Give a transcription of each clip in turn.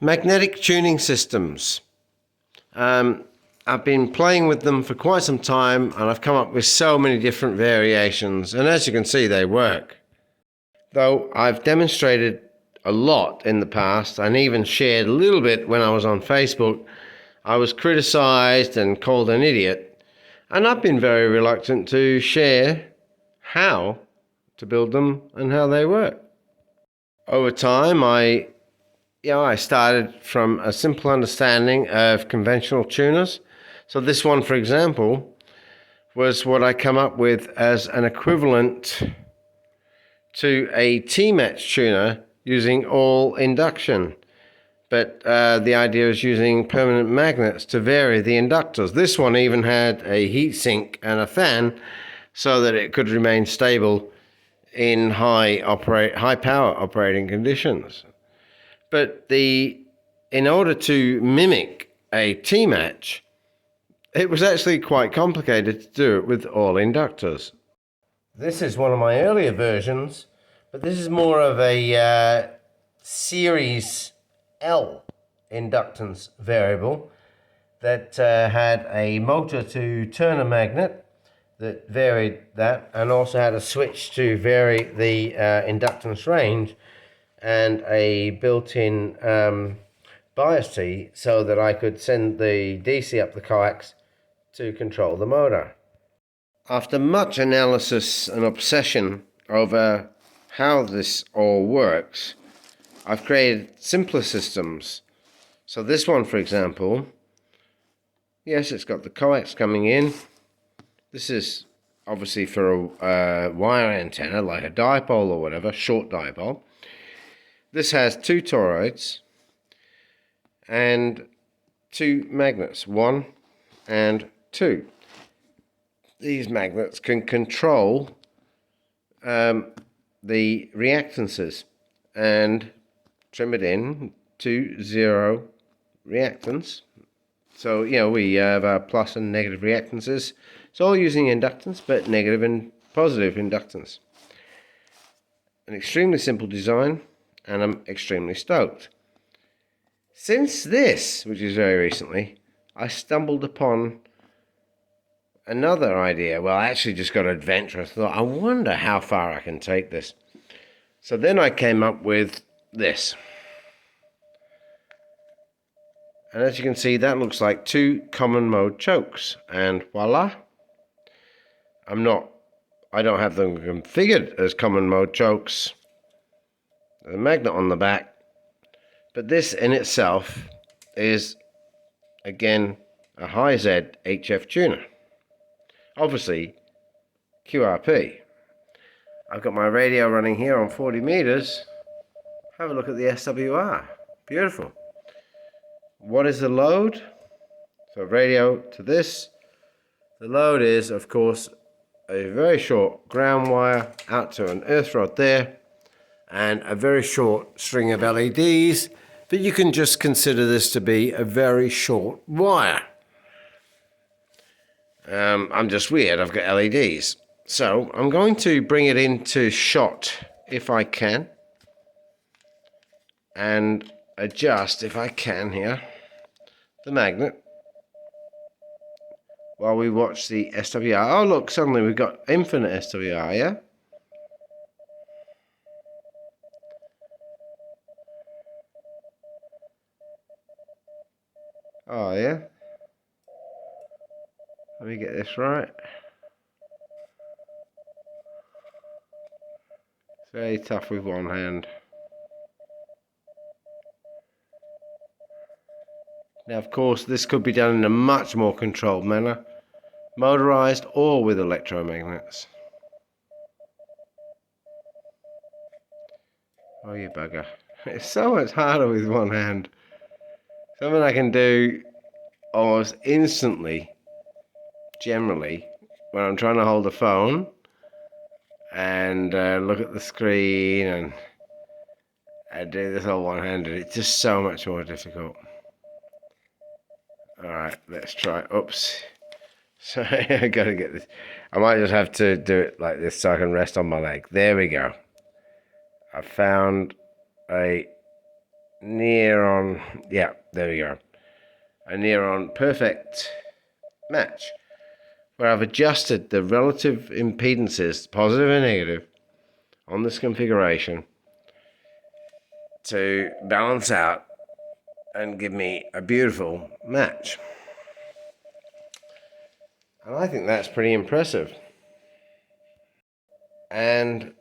Magnetic tuning systems. I've been playing with them for quite some time, and I've come up with so many different variations, and as you can see, they work. Though I've demonstrated a lot in the past and even shared a little bit when I was on Facebook, I was criticized and called an idiot, and I've been very reluctant to share how to build them and how they work. Over time, I started from a simple understanding of conventional tuners. So this one, for example, was what I come up with as an equivalent to a T-match tuner using all induction. But the idea is using permanent magnets to vary the inductors. This one even had a heat sink and a fan so that it could remain stable in high power operating conditions. But in order to mimic a T-match, it was actually quite complicated to do it with all inductors. This is one of my earlier versions, but this is more of a series L inductance variable that had a motor to turn a magnet that varied that, and also had a switch to vary the inductance range, and a built-in bias T so that I could send the DC up the coax to control the motor. After much analysis and obsession over how this all works, I've created simpler systems. So this one, for example, yes, it's got the coax coming in. This is obviously for a wire antenna, like a dipole or whatever, short dipole. This has two toroids and two magnets, 1 and 2. These magnets can control the reactances and trim it in to 0 reactance. So, we have our plus and negative reactances. It's all using inductance, but negative and positive inductance. An extremely simple design, and I'm extremely stoked. Since this, which is very recently, I stumbled upon another idea. Well, I actually just got adventurous. I thought, I wonder how far I can take this. So then I came up with this. And as you can see, that looks like 2 common mode chokes. And voila. I don't have them configured as common mode chokes. There's a magnet on the back. But this in itself is, again, a high Z HF tuner. Obviously, QRP. I've got my radio running here on 40 meters. Have a look at the SWR. Beautiful. What is the load? So radio to this. The load is, of course, a very short ground wire out to an earth rod there, and a very short string of LEDs, but you can just consider this to be a very short wire. I'm just weird, I've got LEDs. So I'm going to bring it into shot if I can, and adjust, if I can here, the magnet while we watch the SWR. Oh look, suddenly we've got infinite SWR, yeah? Oh yeah? Let me get this right. It's very tough with one hand. Now, of course, this could be done in a much more controlled manner, motorized or with electromagnets. Oh, you bugger. It's so much harder with one hand. Something I can do almost instantly, generally, when I'm trying to hold the phone and look at the screen, and I do this all one-handed. It's just so much more difficult. Alright, let's try. Oops. Sorry, I gotta get this. I might just have to do it like this so I can rest on my leg. There we go. I found a near on, yeah, there we go, a near on perfect match, where I've adjusted the relative impedances, positive and negative, on this configuration to balance out and give me a beautiful match. And I think that's pretty impressive. And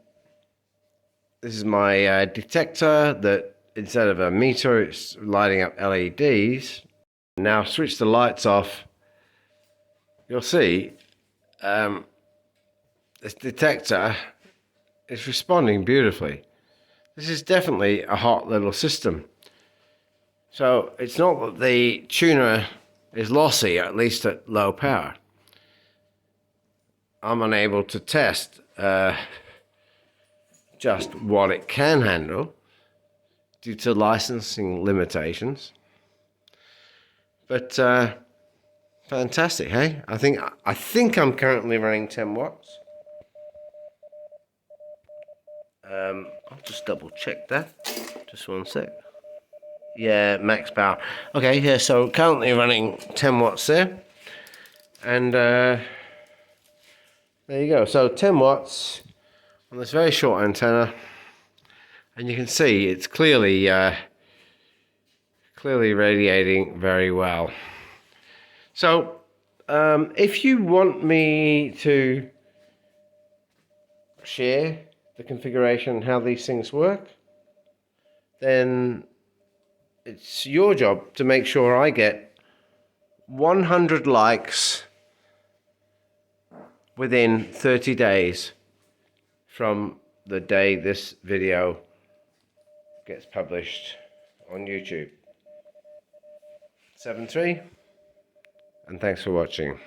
this is my detector that instead of a meter, it's lighting up LEDs. Now switch the lights off. You'll see this detector is responding beautifully. This is definitely a hot little system. So it's not that the tuner is lossy, at least at low power. I'm unable to test just what it can handle due to licensing limitations. But fantastic, hey? I think I'm currently running 10 watts. I'll just double check that. Just one sec. Yeah, max power. Okay, yeah, so currently running 10 watts there. And there you go. So 10 watts on this very short antenna. And you can see it's clearly radiating very well. So if you want me to share the configuration, how these things work, then it's your job to make sure I get 100 likes within 30 days from the day this video gets published on YouTube. 7-3, and thanks for watching.